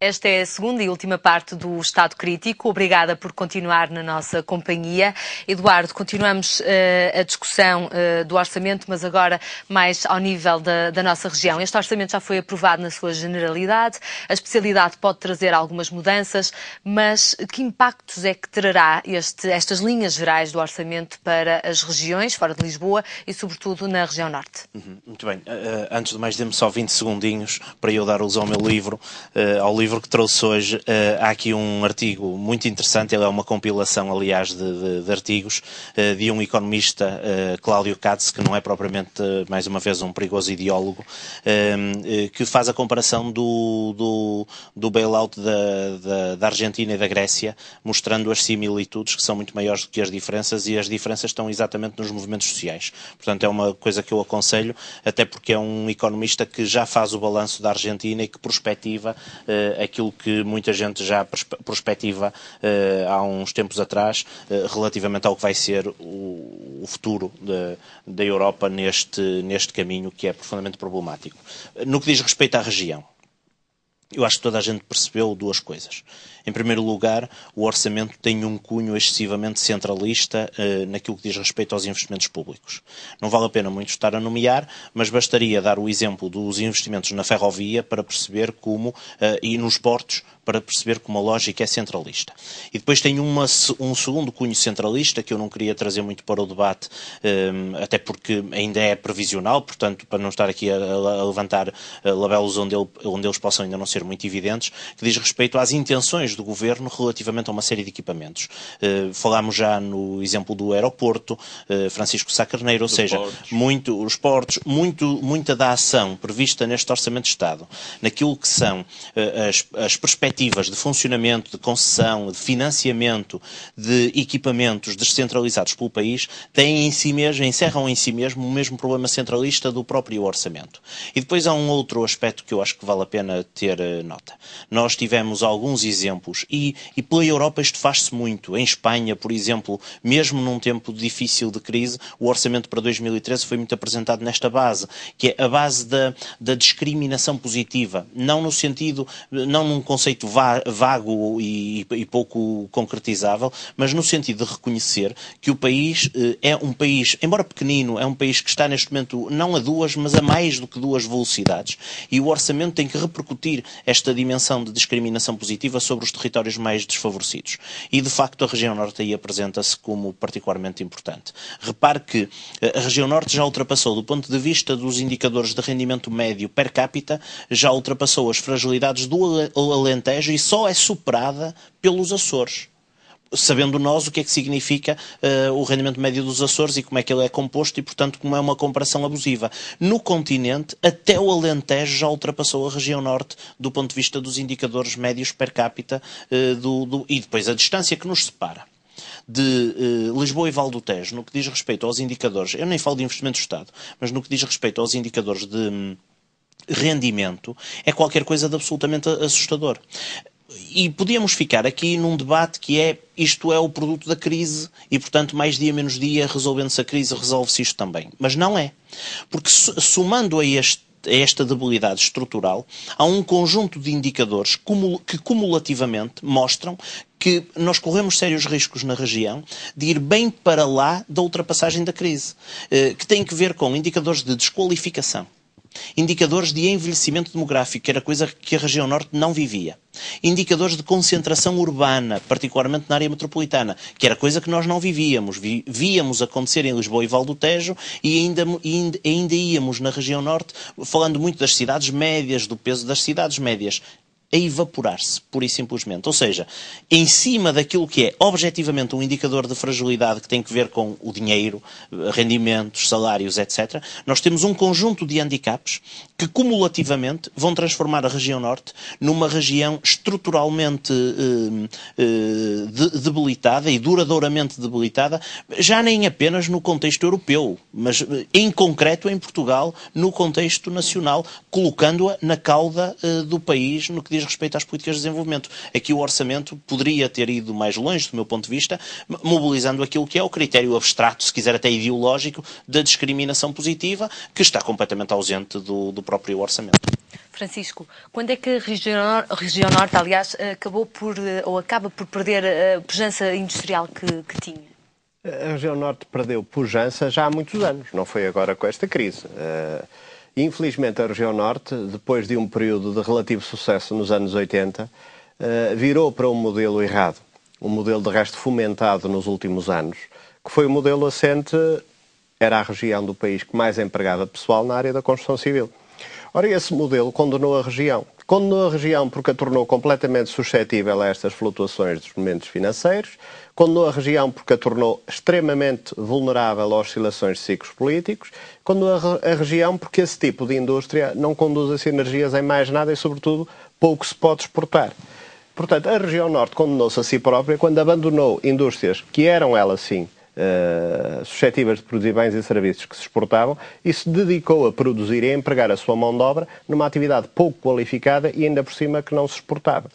Esta é a segunda e última parte do Estado Crítico. Obrigada por continuar na nossa companhia. Eduardo, continuamos a discussão do orçamento, mas agora mais ao nível da nossa região. Este orçamento já foi aprovado na sua generalidade. A especialidade pode trazer algumas mudanças, mas que impactos é que trará estas linhas gerais do orçamento para as regiões, fora de Lisboa e, sobretudo, na região norte? Muito bem. Antes de mais, dê-me só 20 segundinhos para eu dar luz ao meu livro, ao livro que trouxe hoje. Há aqui um artigo muito interessante, ele é uma compilação, aliás, de artigos de um economista, Cláudio Katz, que não é propriamente, mais uma vez, um perigoso ideólogo, que faz a comparação do bailout da Argentina e da Grécia, mostrando as similitudes que são muito maiores do que as diferenças, e as diferenças estão exatamente nos movimentos sociais. Portanto, é uma coisa que eu aconselho, até porque é um economista que já faz o balanço da Argentina e que prospectiva aquilo que muita gente já prospectiva há uns tempos atrás, relativamente ao que vai ser o futuro da Europa neste caminho que é profundamente problemático. No que diz respeito à região, eu acho que toda a gente percebeu duas coisas. Em primeiro lugar, o orçamento tem um cunho excessivamente centralista naquilo que diz respeito aos investimentos públicos. Não vale a pena muito estar a nomear, mas bastaria dar o exemplo dos investimentos na ferrovia para perceber como, e nos portos, para perceber como a lógica é centralista. E depois tem um segundo cunho centralista que eu não queria trazer muito para o debate, até porque ainda é previsional, portanto, para não estar aqui a levantar labelos onde eles possam ainda não ser muito evidentes, que diz respeito às intenções do Governo relativamente a uma série de equipamentos. Falámos já no exemplo do aeroporto, Francisco Sá Carneiro, ou seja, os portos, muita da ação prevista neste Orçamento de Estado, naquilo que são as perspectivas de funcionamento, de concessão, de financiamento de equipamentos descentralizados pelo país, encerram em si mesmo o mesmo problema centralista do próprio orçamento. E depois há um outro aspecto que eu acho que vale a pena ter nota. Nós tivemos alguns exemplos e pela Europa isto faz-se muito. Em Espanha, por exemplo, mesmo num tempo difícil de crise, o orçamento para 2013 foi muito apresentado nesta base, que é a base da discriminação positiva, não num conceito vago e pouco concretizável, mas no sentido de reconhecer que o país é um país, embora pequenino, é um país que está neste momento não a duas, mas a mais do que duas velocidades, e o orçamento tem que repercutir esta dimensão de discriminação positiva sobre os territórios mais desfavorecidos. E, de facto, a região norte aí apresenta-se como particularmente importante. Repare que a região norte já ultrapassou, do ponto de vista dos indicadores de rendimento médio per capita, já ultrapassou as fragilidades do Alentejo e só é superada pelos Açores. Sabendo nós o que é que significa o rendimento médio dos Açores e como é que ele é composto e, portanto, como é uma comparação abusiva. No continente, até o Alentejo já ultrapassou a região norte do ponto de vista dos indicadores médios per capita e depois a distância que nos separa de Lisboa e Val do Tejo, no que diz respeito aos indicadores, eu nem falo de investimento do Estado, mas no que diz respeito aos indicadores de rendimento, é qualquer coisa de absolutamente assustador. E podíamos ficar aqui num debate que isto é o produto da crise e, portanto, mais dia menos dia, resolvendo-se a crise, resolve-se isto também. Mas não é. Porque somando a esta debilidade estrutural, há um conjunto de indicadores que cumulativamente mostram que nós corremos sérios riscos na região de ir bem para lá da ultrapassagem da crise, que tem que ver com indicadores de desqualificação, indicadores de envelhecimento demográfico, que era coisa que a região norte não vivia. Indicadores de concentração urbana, particularmente na área metropolitana, que era coisa que nós não vivíamos. Víamos acontecer em Lisboa e Val do Tejo e ainda íamos na região norte, falando muito das cidades médias, do peso das cidades médias, a evaporar-se, pura e simplesmente. Ou seja, em cima daquilo que é objetivamente um indicador de fragilidade que tem que ver com o dinheiro, rendimentos, salários, etc., nós temos um conjunto de handicaps que cumulativamente vão transformar a região norte numa região estruturalmente debilitada e duradouramente debilitada, já nem apenas no contexto europeu, mas em concreto em Portugal, no contexto nacional, colocando-a na cauda do país no que diz respeito às políticas de desenvolvimento. Aqui o orçamento poderia ter ido mais longe, do meu ponto de vista, mobilizando aquilo que é o critério abstrato, se quiser até ideológico, da discriminação positiva, que está completamente ausente do próprio orçamento. Francisco, quando é que a região norte, aliás, acabou por, ou acaba por perder a pujança industrial que tinha? A região norte perdeu pujança já há muitos anos, não foi agora com esta crise. Infelizmente, a região norte, depois de um período de relativo sucesso nos anos 80, virou para um modelo errado. Um modelo, de resto, fomentado nos últimos anos, que foi o modelo assente, era a região do país que mais empregava pessoal na área da construção civil. Ora, esse modelo condenou a região. Condenou a região porque a tornou completamente suscetível a estas flutuações dos momentos financeiros. Condenou a região porque a tornou extremamente vulnerável a oscilações de ciclos políticos. Condenou a região porque esse tipo de indústria não conduz a sinergias em mais nada e, sobretudo, pouco se pode exportar. Portanto, a região norte condenou-se a si própria quando abandonou indústrias que eram, elas sim, suscetíveis de produzir bens e serviços que se exportavam e se dedicou a produzir e a empregar a sua mão de obra numa atividade pouco qualificada e ainda por cima que não se exportava.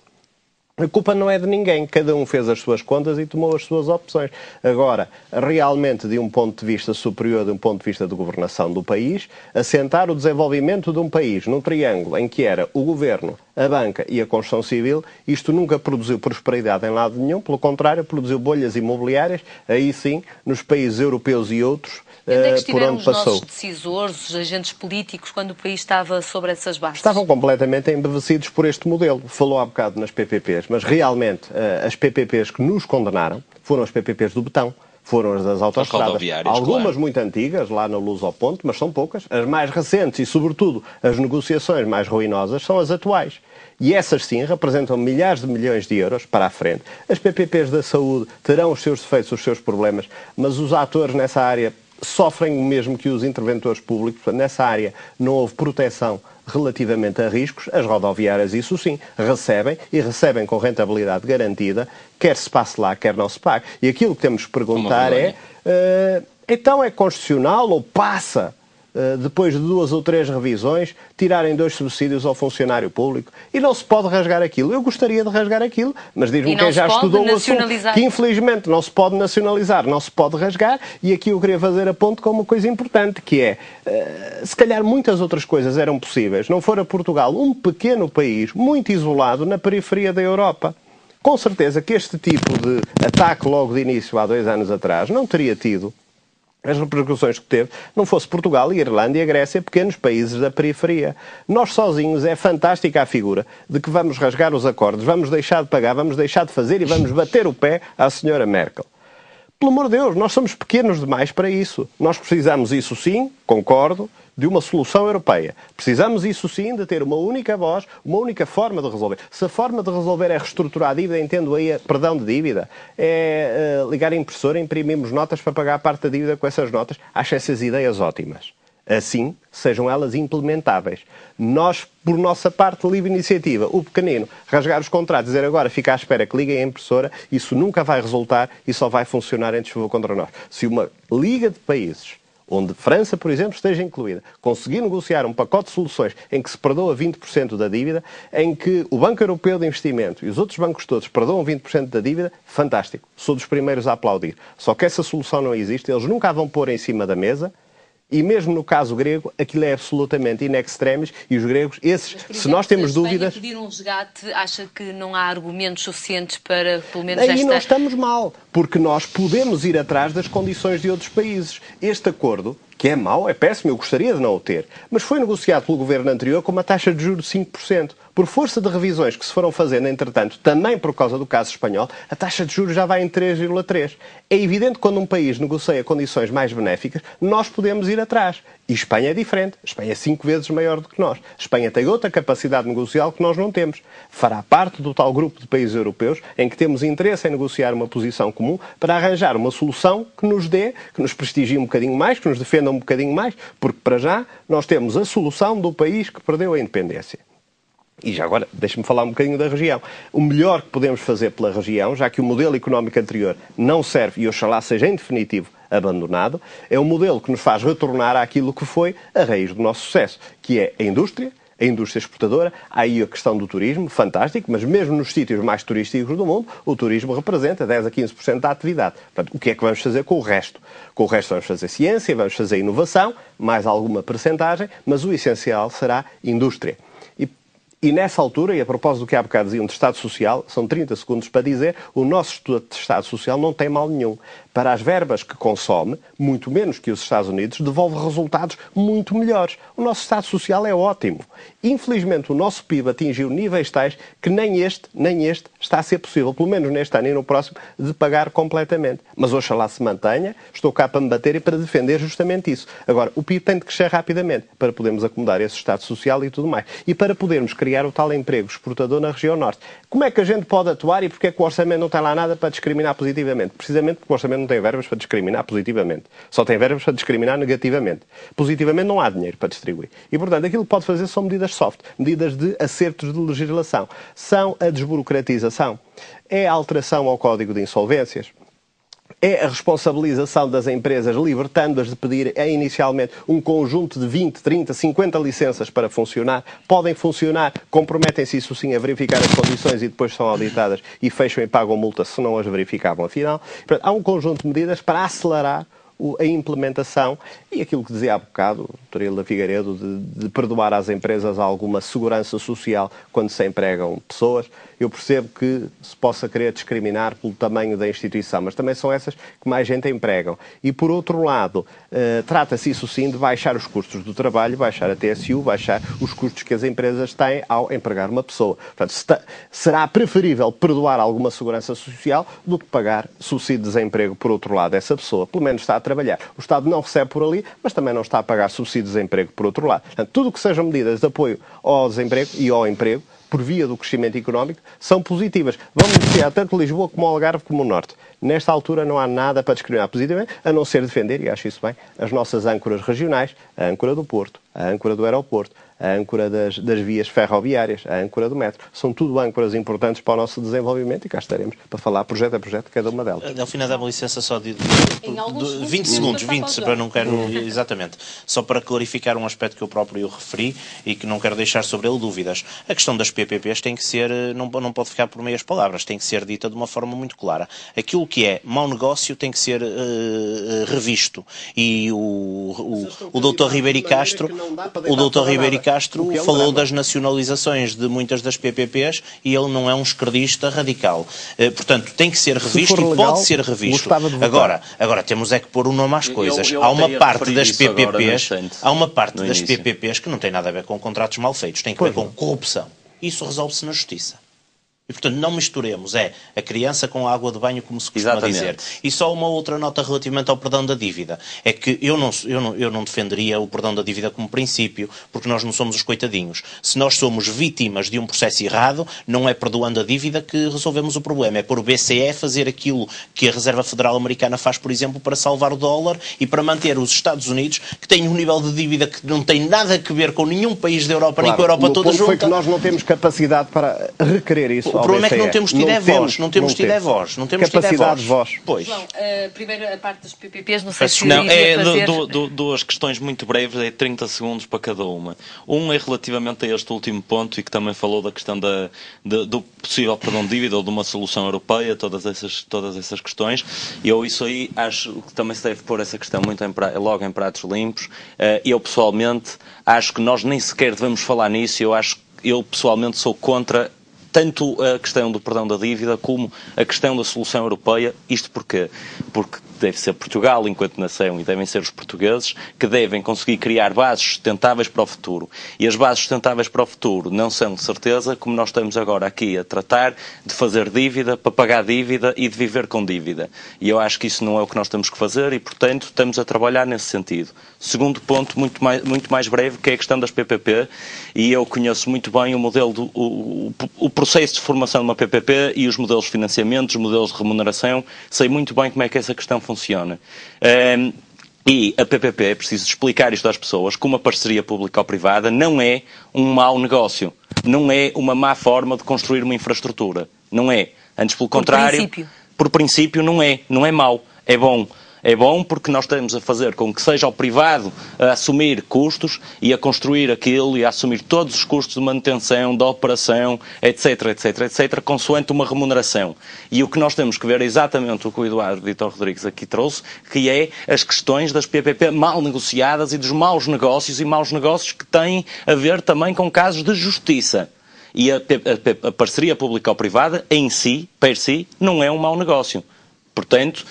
A culpa não é de ninguém, cada um fez as suas contas e tomou as suas opções. Agora, realmente, de um ponto de vista superior, de um ponto de vista de governação do país, assentar o desenvolvimento de um país num triângulo em que era o governo, a banca e a construção civil, isto nunca produziu prosperidade em lado nenhum, pelo contrário, produziu bolhas imobiliárias, aí sim, nos países europeus e outros, onde é que estiveram os nossos decisores, os agentes políticos, quando o país estava sobre essas bases? Estavam completamente embevecidos por este modelo. Falou há bocado nas PPPs, mas realmente as PPPs que nos condenaram foram as PPPs do betão, foram as das autoestradas. Algumas claro, muito antigas, lá na Luz ao Ponto, mas são poucas. As mais recentes e, sobretudo, as negociações mais ruinosas são as atuais. E essas sim representam milhares de milhões de euros para a frente. As PPPs da saúde terão os seus defeitos, os seus problemas, mas os atores nessa área sofrem o mesmo que os interventores públicos. Nessa área não houve proteção relativamente a riscos. As rodoviárias, isso sim, recebem e recebem com rentabilidade garantida, quer se passe lá, quer não se pague. E aquilo que temos que perguntar é, então é constitucional ou passa, depois de 2 ou 3 revisões, tirarem 2 subsídios ao funcionário público? E não se pode rasgar aquilo. Eu gostaria de rasgar aquilo, mas diz-me quem já estudou o assunto que infelizmente não se pode nacionalizar, não se pode rasgar, e aqui eu queria fazer a ponto com uma coisa importante, que é, se calhar muitas outras coisas eram possíveis, não fora Portugal um pequeno país, muito isolado, na periferia da Europa. Com certeza que este tipo de ataque logo de início, há 2 anos atrás, não teria tido as repercussões que teve, não fosse Portugal, a Irlanda e a Grécia, pequenos países da periferia. Nós sozinhos é fantástica a figura de que vamos rasgar os acordos, vamos deixar de pagar, vamos deixar de fazer e vamos bater o pé à senhora Merkel. Pelo amor de Deus, nós somos pequenos demais para isso. Nós precisamos, isso sim, concordo, de uma solução europeia. Precisamos, isso sim, de ter uma única voz, uma única forma de resolver. Se a forma de resolver é reestruturar a dívida, entendo aí perdão de dívida, é ligar a impressora, imprimimos notas para pagar a parte da dívida com essas notas, acho essas ideias ótimas. Assim, sejam elas implementáveis. Nós, por nossa parte, livre iniciativa, o pequenino, rasgar os contratos, dizer agora, fica à espera que liguem a impressora, isso nunca vai resultar e só vai funcionar em desfavor contra nós. Se uma liga de países, onde França, por exemplo, esteja incluída, conseguir negociar um pacote de soluções em que se perdoa 20% da dívida, em que o Banco Europeu de Investimento e os outros bancos todos perdoam 20% da dívida, fantástico. Sou dos primeiros a aplaudir. Só que essa solução não existe, eles nunca a vão pôr em cima da mesa. E mesmo no caso grego, aquilo é absolutamente in extremis e os gregos, esses, mas, se nós temos dúvidas... Se pedir um resgate, acha que não há argumentos suficientes para, pelo menos, aí não estamos mal, porque nós podemos ir atrás das condições de outros países. Este acordo, que é mau, é péssimo, eu gostaria de não o ter, mas foi negociado pelo governo anterior com uma taxa de juros de 5%. Por força de revisões que se foram fazendo, entretanto, também por causa do caso espanhol, a taxa de juros já vai em 3,3%. É evidente que quando um país negocia condições mais benéficas, nós podemos ir atrás. E Espanha é diferente. A Espanha é 5 vezes maior do que nós. A Espanha tem outra capacidade negocial que nós não temos. Fará parte do tal grupo de países europeus em que temos interesse em negociar uma posição comum para arranjar uma solução que nos dê, que nos prestigie um bocadinho mais, que nos defenda um bocadinho mais, porque para já nós temos a solução do país que perdeu a independência. E já agora, deixe-me falar um bocadinho da região. O melhor que podemos fazer pela região, já que o modelo económico anterior não serve e oxalá seja em definitivo abandonado, é um modelo que nos faz retornar àquilo que foi a raiz do nosso sucesso, que é a indústria exportadora. Há aí a questão do turismo, fantástico, mas mesmo nos sítios mais turísticos do mundo, o turismo representa 10 a 15% da atividade. Portanto, o que é que vamos fazer com o resto? Com o resto vamos fazer ciência, vamos fazer inovação, mais alguma percentagem, mas o essencial será indústria. E E nessa altura, e a propósito do que há bocado diziam de Estado Social, são 30 segundos para dizer, o nosso Estado Social não tem mal nenhum. Para as verbas que consome, muito menos que os Estados Unidos, devolve resultados muito melhores. O nosso Estado Social é ótimo. Infelizmente, o nosso PIB atingiu níveis tais que nem este está a ser possível, pelo menos neste ano e no próximo, de pagar completamente. Mas oxalá se mantenha, estou cá para me bater e para defender justamente isso. Agora, o PIB tem de crescer rapidamente para podermos acomodar esse Estado Social e tudo mais. E para podermos criar o tal emprego exportador na região norte. Como é que a gente pode atuar e porque é que o orçamento não tem lá nada para discriminar positivamente? Precisamente porque o orçamento não tem verbas para discriminar positivamente. Só tem verbas para discriminar negativamente. Positivamente não há dinheiro para distribuir. E, portanto, aquilo que pode fazer são medidas soft, medidas de acertos de legislação. São a desburocratização, é a alteração ao Código de Insolvências, é a responsabilização das empresas, libertando-as de pedir inicialmente um conjunto de 20, 30, 50 licenças para funcionar. Podem funcionar, comprometem-se, isso sim, a verificar as condições e depois são auditadas e fecham e pagam multa se não as verificavam afinal. Portanto, há um conjunto de medidas para acelerar a implementação e aquilo que dizia há bocado o Dr. Hilda Figueiredo de perdoar às empresas alguma segurança social quando se empregam pessoas. Eu percebo que se possa querer discriminar pelo tamanho da instituição, mas também são essas que mais gente empregam. E, por outro lado, trata-se, isso sim, de baixar os custos do trabalho, baixar a TSU, baixar os custos que as empresas têm ao empregar uma pessoa. Portanto, será preferível perdoar alguma segurança social do que pagar subsídio de desemprego, por outro lado, essa pessoa. Pelo menos está a trabalhar. O Estado não recebe por ali, mas também não está a pagar subsídio de desemprego, por outro lado. Portanto, tudo o que sejam medidas de apoio ao desemprego e ao emprego, por via do crescimento económico, são positivas. Vão beneficiar tanto Lisboa como o Algarve como o Norte. Nesta altura não há nada para discriminar positivamente, a não ser defender, e acho isso bem, as nossas âncoras regionais, a âncora do Porto, a âncora do aeroporto, a âncora das vias ferroviárias, a âncora do metro. São tudo âncoras importantes para o nosso desenvolvimento e cá estaremos para falar projeto a projeto de cada uma delas. Delfina, dá-me licença só de 20 segundos, 20, para não quero... Exatamente. Só para clarificar um aspecto que eu próprio referi e que não quero deixar sobre ele dúvidas. A questão das PPPs tem que ser, não pode ficar por meias palavras, tem que ser dita de uma forma muito clara. Aquilo que é mau negócio tem que ser revisto. E o Dr. Ribeiro Castro falou das nacionalizações de muitas das PPPs e ele não é um esquerdista radical. Portanto, tem que ser revisto e pode ser revisto. Agora temos é que pôr o nome às coisas. Há uma parte das PPPs que não tem nada a ver com contratos mal feitos, tem que ver com corrupção. Isso resolve-se na justiça. E, portanto, não misturemos a criança com a água de banho, como se costuma dizer. E só uma outra nota relativamente ao perdão da dívida. É que eu não defenderia o perdão da dívida como princípio, porque nós não somos os coitadinhos. Se nós somos vítimas de um processo errado, não é perdoando a dívida que resolvemos o problema. É por o BCE fazer aquilo que a Reserva Federal Americana faz, por exemplo, para salvar o dólar e para manter os Estados Unidos, que têm um nível de dívida que não tem nada a ver com nenhum país da Europa, nem com a Europa toda junta. Foi que nós não temos capacidade para requerer isso. O problema é que não temos tido voz. Não temos tido voz. Capacidade de voz. Pois. João, primeiro a parte das PPPs, não sei se não, duas questões muito breves, 30 segundos para cada uma. Um é relativamente a este último ponto e que também falou da questão do possível perdão de dívida ou de uma solução europeia, todas essas questões. Eu isso aí acho que também se deve pôr essa questão muito logo em pratos limpos. Eu pessoalmente acho que nós nem sequer devemos falar nisso. Eu pessoalmente sou contra tanto a questão do perdão da dívida como a questão da solução europeia. Isto porquê? Porque deve ser Portugal enquanto nação e devem ser os portugueses que devem conseguir criar bases sustentáveis para o futuro. E as bases sustentáveis para o futuro não são, de certeza, como nós estamos agora aqui a tratar, de fazer dívida para pagar dívida e de viver com dívida. E eu acho que isso não é o que nós temos que fazer e, portanto, estamos a trabalhar nesse sentido. Segundo ponto, muito mais breve, que é a questão das PPP, e eu conheço muito bem o modelo, o processo de formação de uma PPP e os modelos de financiamento, os modelos de remuneração, sei muito bem como é que essa questão funciona. E a PPP, é preciso explicar isto às pessoas, que uma parceria pública-privada não é um mau negócio, não é uma má forma de construir uma infraestrutura, não é. Antes, pelo contrário, por princípio não é mau, é bom. É bom porque nós estamos a fazer com que seja o privado a assumir custos e a construir aquilo e a assumir todos os custos de manutenção, de operação, etc, consoante uma remuneração. E o que nós temos que ver é exatamente o que o Eduardo Vitor Rodrigues aqui trouxe, que é as questões das PPP mal negociadas e dos maus negócios que têm a ver também com casos de justiça. E a parceria público-privada, em si, per si, não é um mau negócio. Portanto,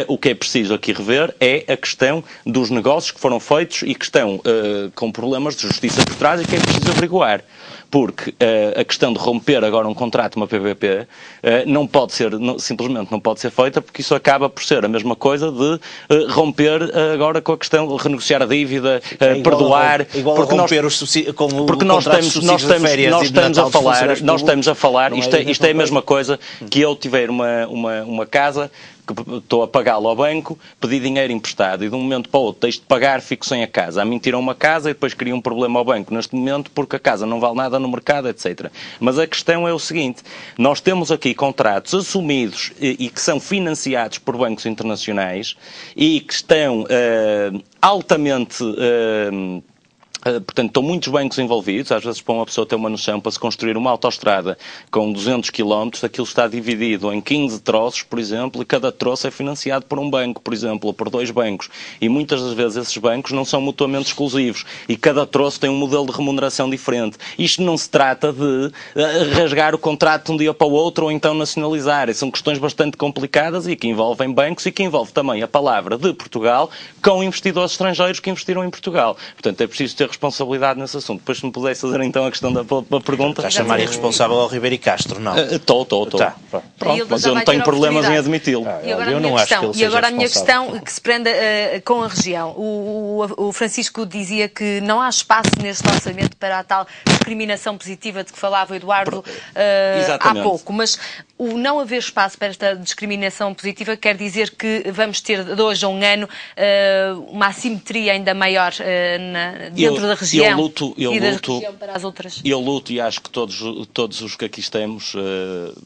o que é preciso aqui rever é a questão dos negócios que foram feitos e que estão com problemas de justiça por trás e que é preciso averiguar. Porque a questão de romper agora um contrato, uma PPP, não pode ser, simplesmente não pode ser feita, porque isso acaba por ser a mesma coisa de romper agora com a questão de renegociar a dívida, perdoar. Igual a romper porque nós estamos a falar, isto é a mesma coisa que eu tiver uma casa, que estou a pagá-lo ao banco, pedi dinheiro emprestado e de um momento para o outro deixo de pagar, fico sem a casa. A mim tiram uma casa e depois crio um problema ao banco neste momento porque a casa não vale nada no mercado, etc. Mas a questão é o seguinte, nós temos aqui contratos assumidos e que são financiados por bancos internacionais e que estão altamente... Portanto, estão muitos bancos envolvidos, às vezes para uma pessoa ter uma noção, para se construir uma autoestrada com 200 km, aquilo está dividido em 15 troços, por exemplo, e cada troço é financiado por um banco, por exemplo, ou por 2 bancos. E muitas das vezes esses bancos não são mutuamente exclusivos e cada troço tem um modelo de remuneração diferente. Isto não se trata de rasgar o contrato de um dia para o outro ou então nacionalizar. São questões bastante complicadas e que envolvem bancos e que envolve também a palavra de Portugal com investidores estrangeiros que investiram em Portugal. Portanto, é preciso ter responsabilidade nesse assunto. Depois, se me pudesse fazer então a questão da pergunta... Está a chamar irresponsável ao Ribeiro Castro, não? Estou. Tá. Pronto, mas eu não tenho problemas em admiti-lo. E agora a minha questão, que se prenda com a região. O Francisco dizia que não há espaço neste orçamento para a tal discriminação positiva de que falava o Eduardo há pouco. Mas o não haver espaço para esta discriminação positiva quer dizer que vamos ter de hoje a um ano uma assimetria ainda maior dentro da região e da região para as outras? Eu luto e acho que todos os que aqui estamos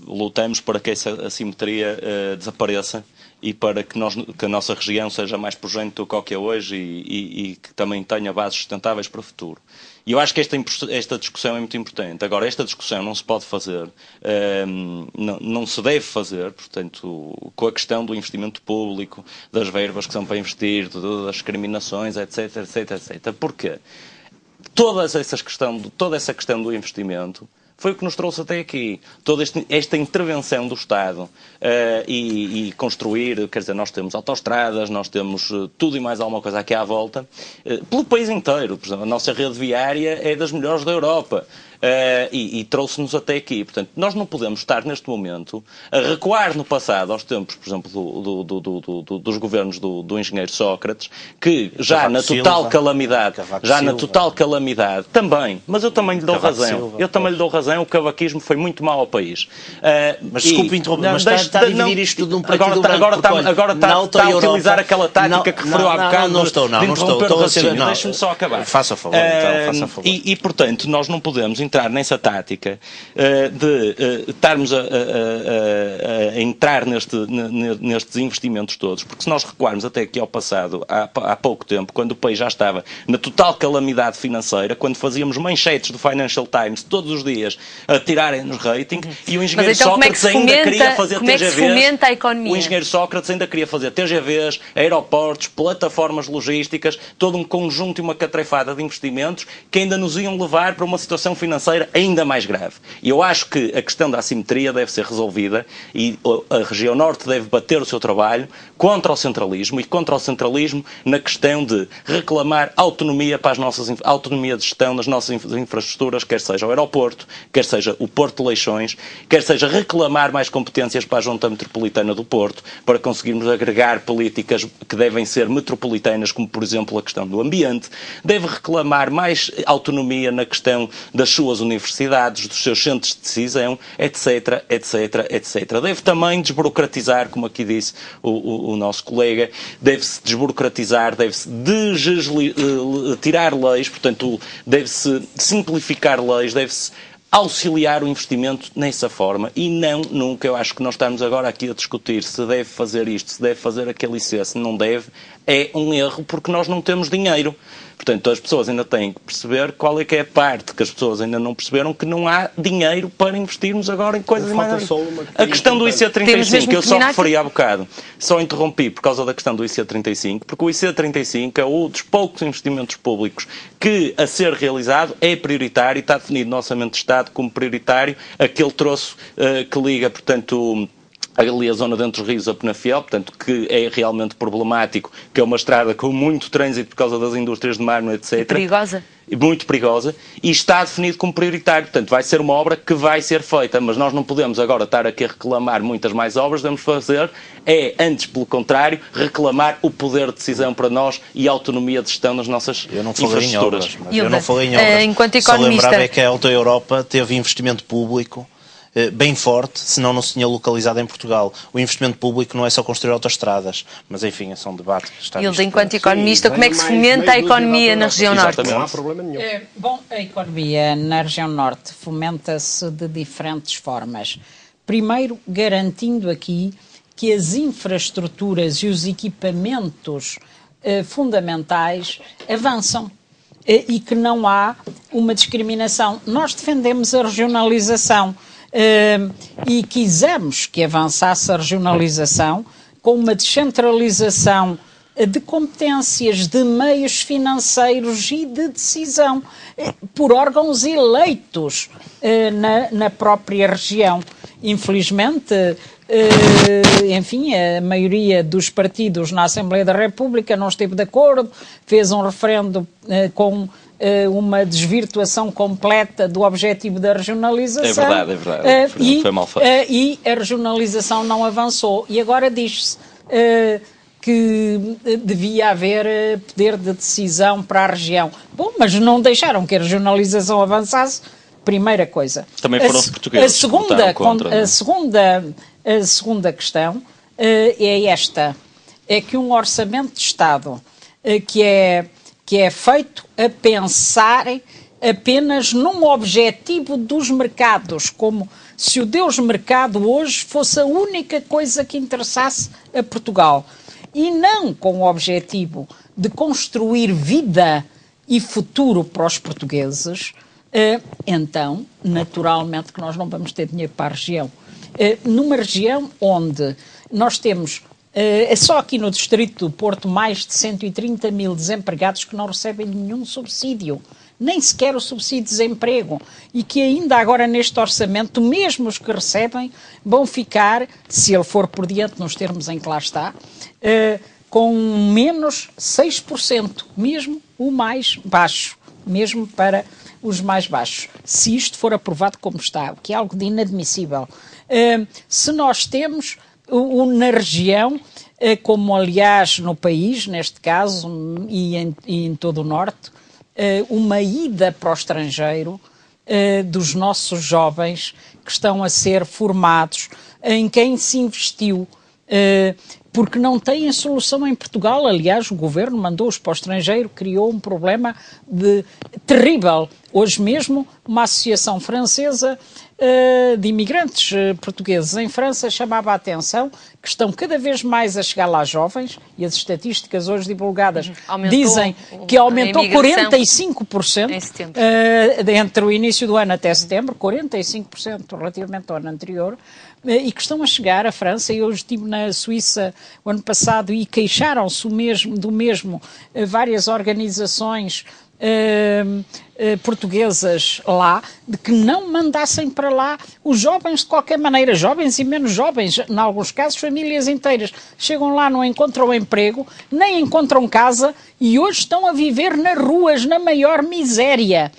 lutamos para que essa assimetria desapareça e para que a nossa região seja mais pujante do que é hoje e que também tenha bases sustentáveis para o futuro. E eu acho que esta discussão é muito importante. Agora, esta discussão não se pode fazer, não se deve fazer, portanto, com a questão do investimento público, das verbas que são para investir, das discriminações, etc, etc, etc. Porquê? Toda essa questão do investimento foi o que nos trouxe até aqui. Toda esta intervenção do Estado e construir, quer dizer, nós temos autoestradas, nós temos tudo e mais alguma coisa aqui à volta, pelo país inteiro. Por exemplo, a nossa rede viária é das melhores da Europa. E trouxe-nos até aqui. Portanto, nós não podemos estar neste momento a recuar no passado, aos tempos, por exemplo, dos governos do engenheiro Sócrates, que já na total calamidade, também, mas eu também lhe dou razão, o cavaquismo foi muito mau ao país. Mas desculpe interromper, mas está a dividir isto tudo num preto e do branco. Agora está a utilizar aquela tática que referiu há bocado. Não estou. Deixe-me só acabar. Faça favor, então, E, portanto, nós não podemos entrar nessa tática de estarmos a entrar nestes investimentos todos, porque se nós recuarmos até aqui ao passado, há pouco tempo, quando o país já estava na total calamidade financeira, quando fazíamos manchetes do Financial Times todos os dias a tirarem-nos rating, e o engenheiro Sócrates ainda queria fazer TGVs. O engenheiro Sócrates ainda queria fazer TGVs, aeroportos, plataformas logísticas, todo um conjunto e uma catrefada de investimentos que ainda nos iam levar para uma situação financeira ainda mais grave. E eu acho que a questão da assimetria deve ser resolvida e a região norte deve bater o seu trabalho contra o centralismo e contra o centralismo na questão de reclamar autonomia para autonomia de gestão das nossas infraestruturas, quer seja o aeroporto, quer seja o Porto de Leixões, quer seja reclamar mais competências para a Junta Metropolitana do Porto, para conseguirmos agregar políticas que devem ser metropolitanas, como por exemplo a questão do ambiente, deve reclamar mais autonomia na questão das suas universidades, dos seus centros de decisão, etc, etc, etc. Deve também desburocratizar, como aqui disse o nosso colega, deve-se desburocratizar, deve-se tirar leis, portanto, deve-se simplificar leis, deve-se auxiliar o investimento nessa forma e não nunca. Eu acho que nós estamos agora aqui a discutir se deve fazer isto, se deve fazer aquele IC, se não deve, é um erro porque nós não temos dinheiro. Portanto, as pessoas ainda têm que perceber qual é que é a parte que as pessoas ainda não perceberam, que não há dinheiro para investirmos agora em coisas mais... A questão do IC35, que eu só referi há bocado, só interrompi por causa da questão do IC35, porque o IC35 é um dos poucos investimentos públicos que, a ser realizado, é prioritário e está definido no Orçamento de Estado Estado como prioritário aquele troço que liga, portanto, ali a zona de Entre os Rios a Penafiel, portanto, que é realmente problemático, que é uma estrada com muito trânsito por causa das indústrias de mármore, etc. E perigosa. Muito perigosa, e está definido como prioritário. Portanto, vai ser uma obra que vai ser feita, mas nós não podemos agora estar aqui a reclamar muitas mais obras, devemos fazer, antes, pelo contrário, reclamar o poder de decisão para nós e a autonomia de gestão nas nossas infraestruturas. Eu não falei em obras. Enquanto economista... Só lembrar é que a Auto Europa teve investimento público bem forte, senão não se tinha localizado em Portugal. O investimento público não é só construir autoestradas, mas enfim, é um debate que está visto. Enquanto economista, como é que se fomenta a economia na região norte? Não há problema nenhum. Bom, a economia na região norte fomenta-se de diferentes formas. Primeiro, garantindo aqui que as infraestruturas e os equipamentos fundamentais avançam e que não há uma discriminação. Nós defendemos a regionalização. E quisemos que avançasse a regionalização com uma descentralização de competências, de meios financeiros e de decisão por órgãos eleitos na própria região. Infelizmente, enfim, a maioria dos partidos na Assembleia da República não esteve de acordo, fez um referendo com uma desvirtuação completa do objetivo da regionalização. É verdade. Foi mal feito. E a regionalização não avançou. E agora diz-se que devia haver poder de decisão para a região. Bom, mas não deixaram que a regionalização avançasse. Primeira coisa. Também foram os portugueses que votaram contra. A segunda questão é esta. É que um orçamento de Estado que é feito a pensar apenas num objetivo dos mercados, como se o Deus mercado hoje fosse a única coisa que interessasse a Portugal, e não com o objetivo de construir vida e futuro para os portugueses, então, naturalmente que nós não vamos ter dinheiro para a região. Numa região onde nós temos... só aqui no Distrito do Porto, mais de 130 mil desempregados que não recebem nenhum subsídio, nem sequer o subsídio de desemprego, e que ainda agora neste orçamento, mesmo os que recebem, vão ficar, se ele for por diante nos termos em que lá está, com menos 6%, mesmo o mais baixo, mesmo para os mais baixos, se isto for aprovado como está, o que é algo de inadmissível. Se nós temos... na região, como aliás no país, neste caso, e em todo o Norte, uma ida para o estrangeiro dos nossos jovens que estão a ser formados, em quem se investiu, porque não têm solução em Portugal. Aliás, o governo mandou-os para o estrangeiro, criou um problema terrível. Hoje mesmo, uma associação francesa de imigrantes portugueses em França chamava a atenção que estão cada vez mais a chegar lá jovens, e as estatísticas hoje divulgadas dizem que aumentou 45% entre o início do ano até setembro, 45% relativamente ao ano anterior, e que estão a chegar à França. Eu estive na Suíça o ano passado e queixaram-se do mesmo várias organizações portuguesas lá, de que não mandassem para lá os jovens de qualquer maneira, jovens e menos jovens, em alguns casos famílias inteiras, chegam lá, não encontram emprego, nem encontram casa, e hoje estão a viver nas ruas, na maior miséria.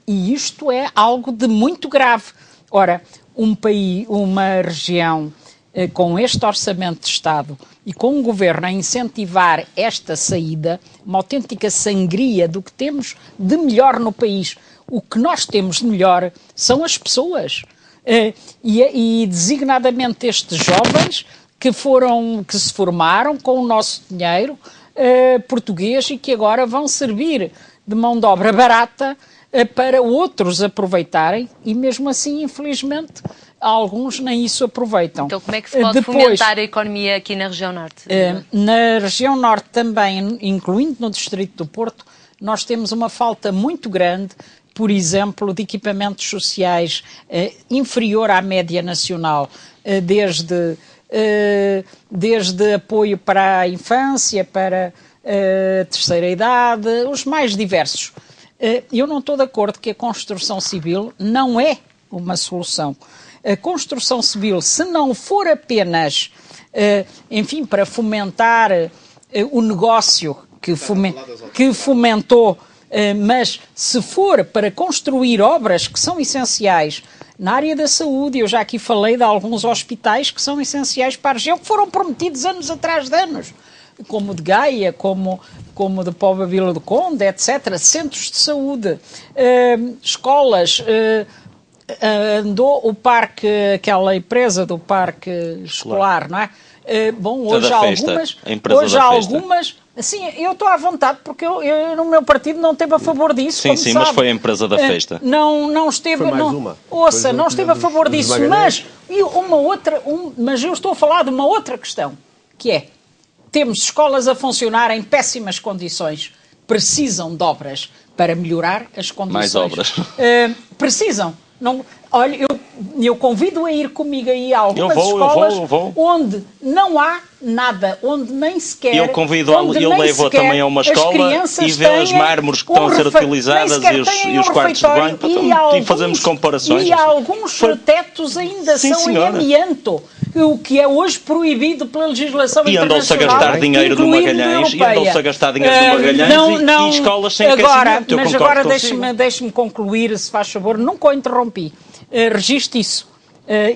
E isto é algo de muito grave. Ora, uma região com este orçamento de Estado e com um governo a incentivar esta saída, uma autêntica sangria do que temos de melhor no país. O que nós temos de melhor são as pessoas. E designadamente estes jovens que se formaram com o nosso dinheiro português e que agora vão servir de mão de obra barata para outros aproveitarem, e mesmo assim, infelizmente, alguns nem isso aproveitam. Então como é que se pode fomentar a economia aqui na região norte? Na região norte também, incluindo no Distrito do Porto, nós temos uma falta muito grande, por exemplo, de equipamentos sociais inferior à média nacional, desde apoio para a infância, para a terceira idade, os mais diversos. eu não estou de acordo que a construção civil não é uma solução. A construção civil, se não for apenas, enfim, para fomentar o negócio que fomentou, mas se for para construir obras que são essenciais na área da saúde, eu já aqui falei de alguns hospitais que são essenciais para a região, que foram prometidos anos atrás de anos, como o de Gaia, como de Póvoa Vila do Conde, etc. Centros de saúde, escolas, andou o parque, aquela empresa do parque escolar, não é? Bom, hoje há algumas... Sim, eu estou à vontade, porque eu no meu partido não esteve a favor disso. Sim, sim, mas foi a empresa da festa. Não esteve... Foi mais uma. Ouça, não esteve a favor disso, mas eu estou a falar de uma outra questão, que é, temos escolas a funcionar em péssimas condições, precisam de obras para melhorar as condições. Mais obras. Precisam. Não, olha, eu convido a ir comigo aí a algumas escolas onde não há nada, onde nem sequer... Eu levo também a uma escola e vejo os mármores que estão a ser utilizadas e os quartos de banho e fazemos comparações. E alguns tetos ainda são em amianto, o que é hoje proibido pela legislação internacional. E andou-se a gastar dinheiro do Magalhães, e escolas sem aquecimento. Mas agora deixe-me concluir, se faz favor, nunca o interrompi. Registe isso.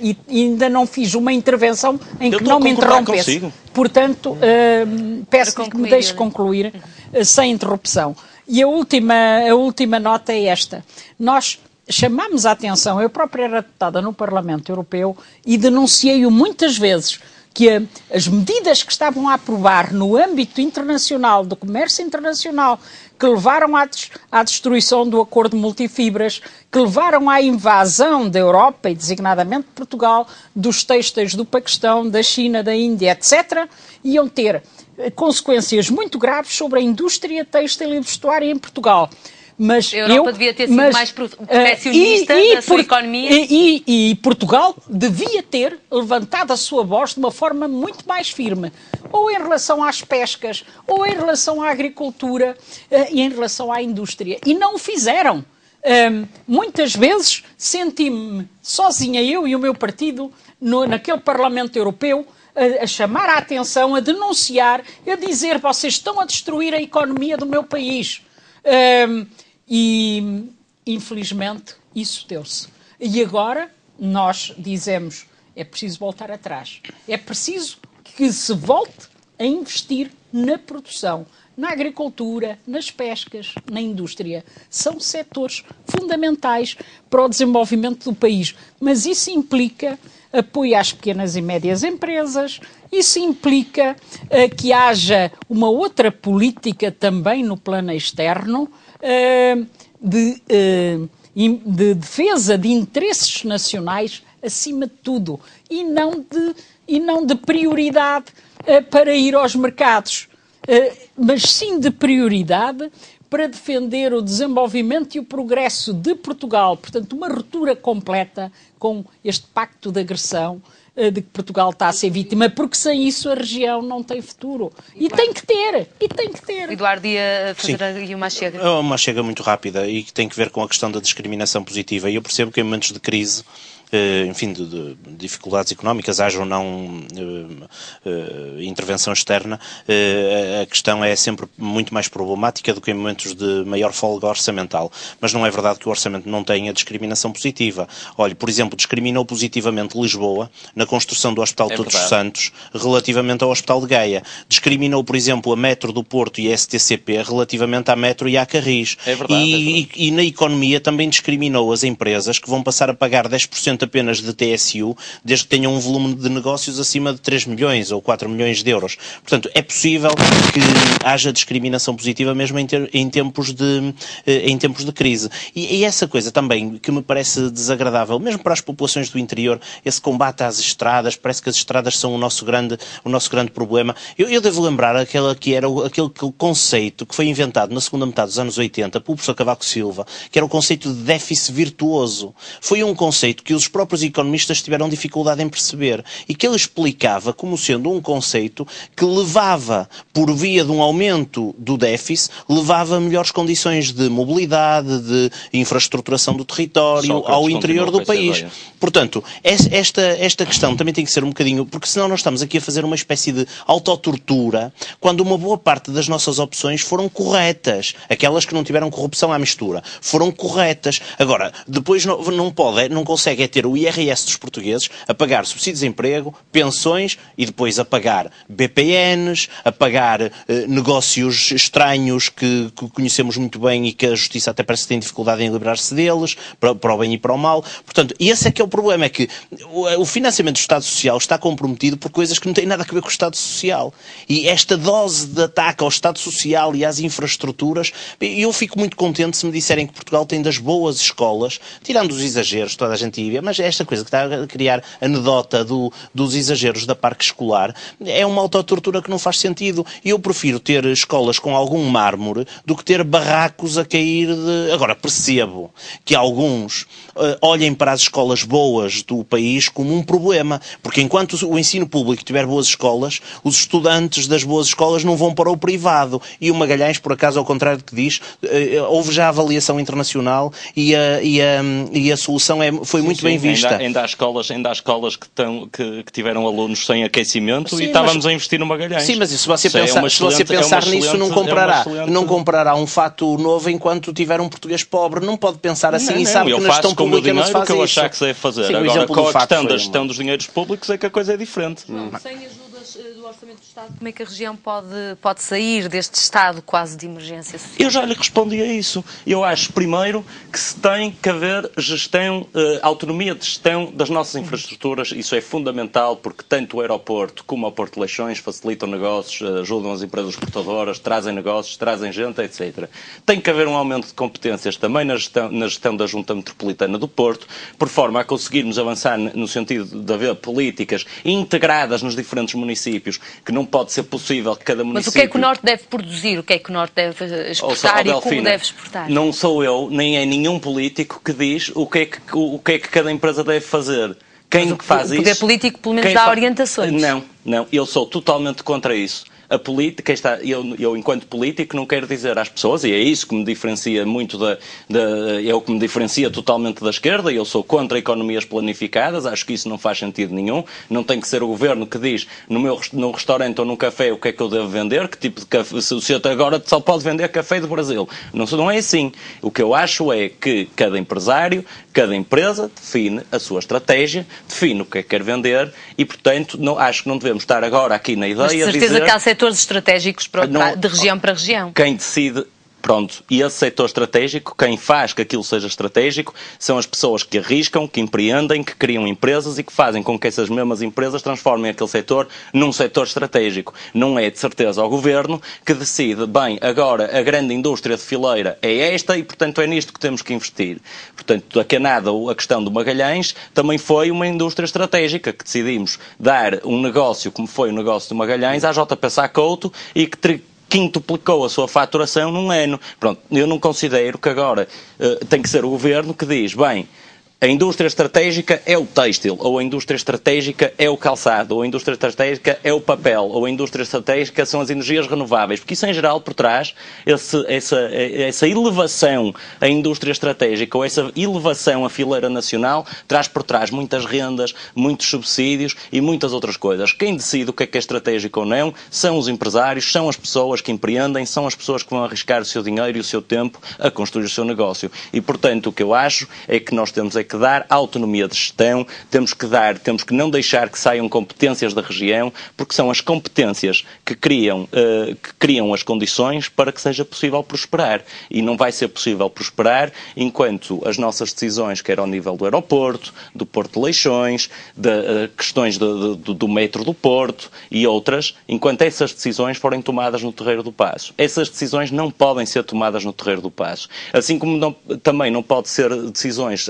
E ainda não fiz uma intervenção em que não me interrompesse. Consigo. Portanto, peço que me deixe concluir sem interrupção. E a última nota é esta. Nós chamamos a atenção, eu própria era deputada no Parlamento Europeu e denunciei-o muitas vezes, que as medidas que estavam a aprovar no âmbito internacional, do comércio internacional, que levaram à destruição do acordo multifibras, que levaram à invasão da Europa, e designadamente de Portugal, dos têxteis do Paquistão, da China, da Índia, etc., iam ter consequências muito graves sobre a indústria têxtil e vestuária em Portugal. Mas a Europa devia ter sido mais protecionista da sua economia. E Portugal devia ter levantado a sua voz de uma forma muito mais firme, ou em relação às pescas, ou em relação à agricultura e em relação à indústria. E não o fizeram. Muitas vezes senti-me sozinha, eu e o meu partido, naquele Parlamento Europeu, a chamar a atenção, a denunciar, a dizer: vocês estão a destruir a economia do meu país. E, infelizmente, isso deu-se. E agora nós dizemos: é preciso voltar atrás. É preciso que se volte a investir na produção, na agricultura, nas pescas, na indústria. São setores fundamentais para o desenvolvimento do país. Mas isso implica apoio às pequenas e médias empresas, isso implica que haja uma outra política também no plano externo, de defesa de interesses nacionais acima de tudo, e não de prioridade para ir aos mercados, mas sim de prioridade para defender o desenvolvimento e o progresso de Portugal. Portanto, uma ruptura completa com este pacto de agressão de que Portugal está a ser vítima, porque sem isso a região não tem futuro. E tem que ter. Eduardo, ia fazer aí uma chega. É uma chega muito rápida e que tem que ver com a questão da discriminação positiva. E eu percebo que em momentos de crise, enfim, de dificuldades económicas, haja ou não intervenção externa, a questão é sempre muito mais problemática do que em momentos de maior folga orçamental. Mas não é verdade que o orçamento não tenha discriminação positiva. Olhe, por exemplo, discriminou positivamente Lisboa na construção do Hospital Todos os Santos relativamente ao Hospital de Gaia. Discriminou, por exemplo, a Metro do Porto e a STCP relativamente à Metro e à Carris. E na economia também discriminou as empresas que vão passar a pagar 10% apenas de TSU, desde que tenham um volume de negócios acima de 3 milhões ou 4 milhões de euros. Portanto, é possível que haja discriminação positiva mesmo em tempos de crise. E essa coisa também que me parece desagradável, mesmo para as populações do interior, esse combate às estradas, parece que as estradas são o nosso grande problema. Eu devo lembrar aquele conceito que foi inventado na segunda metade dos anos 80 pelo professor Cavaco Silva, que era o conceito de déficit virtuoso. Foi um conceito que os os próprios economistas tiveram dificuldade em perceber, e que ele explicava como sendo um conceito que levava, por via de um aumento do déficit, levava a melhores condições de mobilidade, de infraestruturação do território, ao interior do país. Portanto, esta questão também tem que ser um bocadinho, porque senão nós estamos aqui a fazer uma espécie de autotortura, quando uma boa parte das nossas opções foram corretas. Aquelas que não tiveram corrupção à mistura foram corretas. Agora, depois não consegue ter o IRS dos portugueses a pagar subsídios de emprego, pensões e depois a pagar BPNs, a pagar negócios estranhos que conhecemos muito bem e que a Justiça até parece que tem dificuldade em livrar-se deles, para o bem e para o mal. Portanto, esse é que é o problema, é que o financiamento do Estado Social está comprometido por coisas que não têm nada a ver com o Estado Social. E esta dose de ataque ao Estado Social e às infraestruturas, eu fico muito contente se me disserem que Portugal tem das boas escolas, tirando os exageros, toda a gente ia ver, mas esta coisa que está a criar a anedota dos exageros da parque escolar é uma autotortura que não faz sentido. E eu prefiro ter escolas com algum mármore do que ter barracos a cair de... Agora, percebo que alguns olhem para as escolas boas do país como um problema, porque enquanto o ensino público tiver boas escolas, os estudantes das boas escolas não vão para o privado. E o Magalhães, por acaso, ao contrário do que diz, houve já avaliação internacional e a solução foi muito bem vista. Ainda há escolas que tiveram alunos sem aquecimento e estávamos a investir no Magalhães. Sim, mas se você pensar nisso, não comprará um fato novo enquanto tiver um português pobre. Não pode pensar assim e sabe que na gestão pública não se faz isso. Eu achar que se deve fazer. Sim, agora, com a questão da gestão dos dinheiros públicos é que a coisa é diferente. Sem ajudas do Orçamento do Estado, como é que a região pode sair deste estado quase de emergência social? Eu já lhe respondi a isso. Eu acho, primeiro, que se tem que haver gestão, autonomia de gestão das nossas infraestruturas. Isso é fundamental porque tanto o aeroporto como o Porto de Leixões facilitam negócios, ajudam as empresas exportadoras, trazem negócios, trazem gente, etc. Tem que haver um aumento de competências também na gestão da Junta Metropolitana do Porto, por forma a conseguirmos avançar no sentido de haver políticas integradas nos diferentes municípios, que não pode ser possível que cada município... Mas o que é que o Norte deve produzir? O que é que o Norte deve exportar e como deve exportar? Não sou eu, nem é nenhum político que diz o que é que cada empresa deve fazer. Quem faz isso... O poder político pelo menos dá orientações. Não, eu sou totalmente contra isso. A política eu enquanto político não quero dizer às pessoas, e é isso que me diferencia muito é o que me diferencia totalmente da esquerda. Eu sou contra economias planificadas, acho que isso não faz sentido nenhum. Não tem que ser o governo que diz no restaurante ou no café o que é que eu devo vender, que tipo de café, se o senhor agora só pode vender café do Brasil. Não é assim. O que eu acho é que cada empresário, cada empresa define a sua estratégia, define o que é que quer vender e, portanto, acho que não devemos estar agora aqui na ideia de dizer... que há setores estratégicos de região para região. Quem decide... Pronto, e esse setor estratégico, quem faz que aquilo seja estratégico, são as pessoas que arriscam, que empreendem, que criam empresas e que fazem com que essas mesmas empresas transformem aquele setor num setor estratégico. Não é de certeza ao governo que decide, bem, agora a grande indústria de fileira é esta e, portanto, é nisto que temos que investir. Portanto, a Canada, a questão do Magalhães, também foi uma indústria estratégica que decidimos dar um negócio, como foi o negócio do Magalhães, à JP Sacouto e que quintuplicou a sua faturação num ano. Pronto, eu não considero que agora tem que ser o governo que diz, bem, a indústria estratégica é o têxtil, ou a indústria estratégica é o calçado, ou a indústria estratégica é o papel, ou a indústria estratégica são as energias renováveis, porque isso em geral por trás, essa elevação à indústria estratégica, ou essa elevação à fileira nacional, traz por trás muitas rendas, muitos subsídios e muitas outras coisas. Quem decide o que é estratégico ou não são os empresários, são as pessoas que empreendem, são as pessoas que vão arriscar o seu dinheiro e o seu tempo a construir o seu negócio. E, portanto, o que eu acho é que nós temos que dar autonomia de gestão, temos que não deixar que saiam competências da região, porque são as competências que criam as condições para que seja possível prosperar. E não vai ser possível prosperar enquanto as nossas decisões, quer ao nível do aeroporto, do Porto de Leixões, de questões do metro do Porto e outras, enquanto essas decisões forem tomadas no Terreiro do Paço. Essas decisões não podem ser tomadas no Terreiro do Paço. Assim como também não pode ser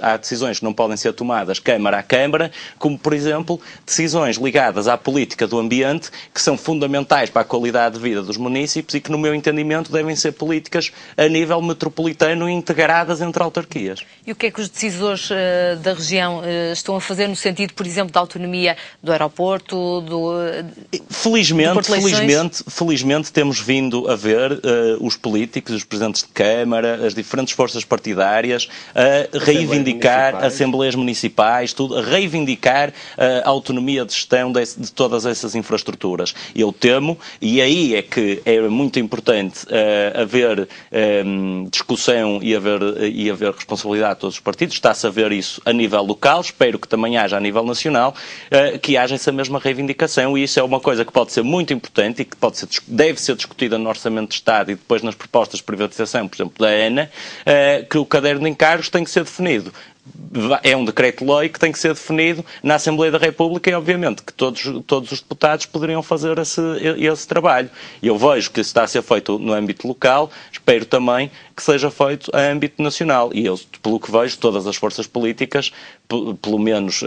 há decisões decisões que não podem ser tomadas Câmara a Câmara, como, por exemplo, decisões ligadas à política do ambiente, que são fundamentais para a qualidade de vida dos municípios e que, no meu entendimento, devem ser políticas a nível metropolitano e integradas entre autarquias. E o que é que os decisores da região estão a fazer no sentido, por exemplo, da autonomia do aeroporto, Felizmente temos vindo a ver os políticos, os presidentes de Câmara, as diferentes forças partidárias a reivindicar assembleias municipais, tudo, a reivindicar a autonomia de gestão de todas essas infraestruturas. Eu temo, e aí é que é muito importante haver discussão e haver responsabilidade de todos os partidos, está-se a ver isso a nível local, espero que também haja a nível nacional, que haja essa mesma reivindicação, e isso é uma coisa que pode ser muito importante e que deve ser discutida no Orçamento de Estado e depois nas propostas de privatização, por exemplo, da ANA, que o caderno de encargos tem que ser definido. É um decreto-lei que tem que ser definido na Assembleia da República e, obviamente, que todos os deputados poderiam fazer esse trabalho. E eu vejo que isso está a ser feito no âmbito local, espero também que seja feito a âmbito nacional. E eu, pelo que vejo, todas as forças políticas, pelo menos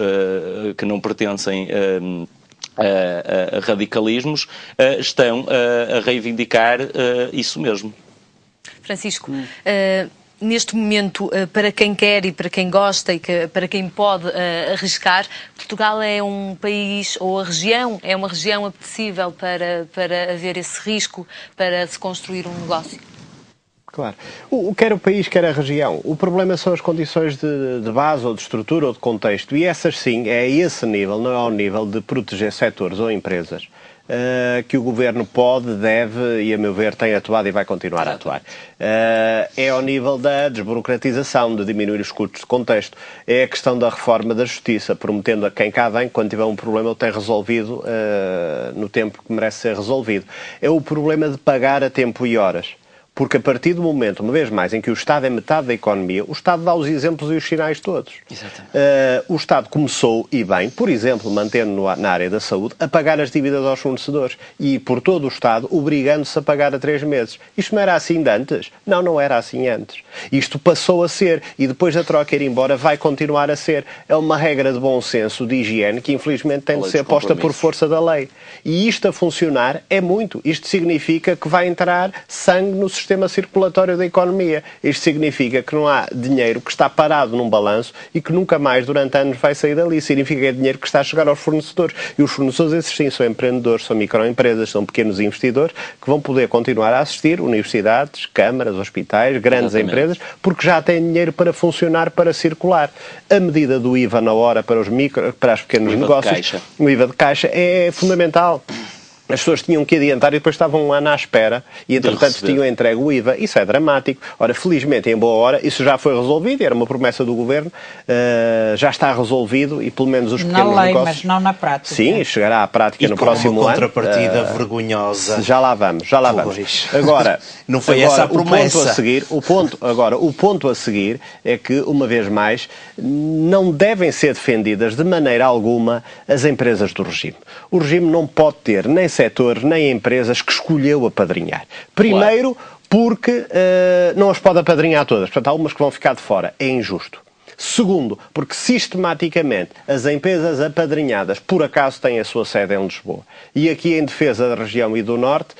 que não pertencem a radicalismos, estão a reivindicar isso mesmo. Francisco, neste momento, para quem quer e para quem gosta e para quem pode arriscar, Portugal é um país, ou a região, é uma região apetecível para haver esse risco, para se construir um negócio? Claro. Quer o país, quer a região. O problema são as condições de base, ou de estrutura, ou de contexto. E essas sim, é a esse nível, não é ao nível de proteger setores ou empresas, que o Governo pode, deve e, a meu ver, tem atuado e vai continuar a atuar. É ao nível da desburocratização, de diminuir os custos de contexto. É a questão da reforma da Justiça, prometendo a quem cá vem, quando tiver um problema, o tem resolvido no tempo que merece ser resolvido. É o problema de pagar a tempo e horas. Porque a partir do momento, uma vez mais, em que o Estado é metade da economia, o Estado dá os exemplos e os sinais todos. O Estado começou, e bem, por exemplo, mantendo na área da saúde, a pagar as dívidas aos fornecedores. E por todo o Estado, obrigando-se a pagar a 3 meses. Isto não era assim de antes? Não, não era assim antes. Isto passou a ser, e depois da troca ir embora, vai continuar a ser. É uma regra de bom senso, de higiene, que infelizmente tem de ser posta por força da lei. E isto a funcionar é muito. Isto significa que vai entrar sangue no sistema circulatório da economia. Isto significa que não há dinheiro que está parado num balanço e que nunca mais durante anos vai sair dali. Significa que é dinheiro que está a chegar aos fornecedores. E os fornecedores, esses sim, são empreendedores, são microempresas, são pequenos investidores que vão poder continuar a assistir, universidades, câmaras, hospitais, grandes empresas, porque já têm dinheiro para funcionar, para circular. A medida do IVA na hora para os pequenos negócios, o IVA de caixa, é fundamental. As pessoas tinham que adiantar e depois estavam um ano à espera e, entretanto, tinham entregue o IVA. Isso é dramático. Ora, felizmente, em boa hora, isso já foi resolvido, era uma promessa do Governo, já está resolvido e, pelo menos, os pequenos negócios... Na lei, mas não na prática. Sim, chegará à prática no próximo ano. E uma contrapartida vergonhosa. Já lá vamos, já lá vamos. Agora, não foi essa a promessa. O ponto a seguir é que, uma vez mais, não devem ser defendidas de maneira alguma as empresas do regime. O regime não pode ter nem setores nem empresas que escolheu apadrinhar. Primeiro, porque não as pode apadrinhar todas. Portanto, há umas que vão ficar de fora. É injusto. Segundo, porque sistematicamente as empresas apadrinhadas por acaso têm a sua sede em Lisboa. E aqui em defesa da região e do Norte,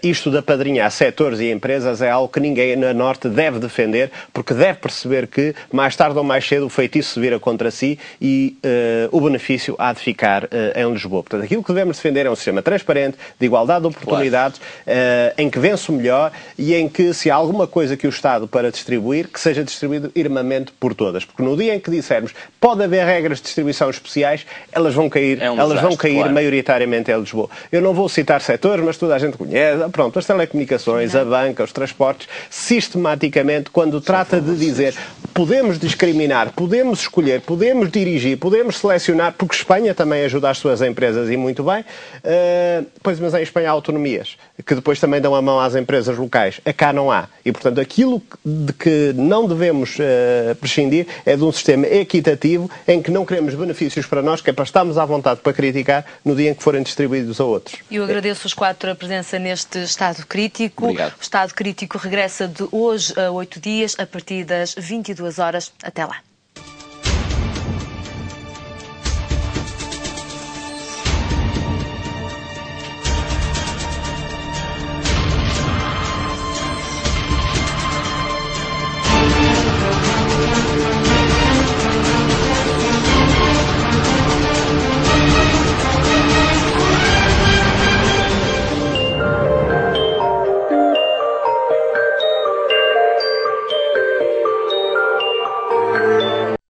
isto de apadrinhar setores e empresas é algo que ninguém na Norte deve defender, porque deve perceber que mais tarde ou mais cedo o feitiço se vira contra si e o benefício há de ficar em Lisboa. Portanto, aquilo que devemos defender é um sistema transparente, de igualdade de oportunidades, em que vence o melhor e em que, se há alguma coisa que o Estado para distribuir, que seja distribuído irmamente por todas. Porque no dia em que dissermos pode haver regras de distribuição especiais, elas vão cair, maioritariamente em Lisboa. Eu não vou citar setores, mas toda a gente conhece. Pronto, as telecomunicações, a banca, os transportes, sistematicamente, quando trata de dizer podemos discriminar, podemos escolher, podemos dirigir, podemos selecionar, porque Espanha também ajuda as suas empresas e muito bem, mas em Espanha há autonomias, que depois também dão a mão às empresas locais. Cá não há. E, portanto, aquilo de que não devemos prescindir é de um sistema equitativo em que não queremos benefícios para nós, que é para estarmos à vontade para criticar no dia em que forem distribuídos a outros. Eu agradeço os 4 a presença neste Estado Crítico. Obrigado. O Estado Crítico regressa de hoje a 8 dias, a partir das 22 horas. Até lá.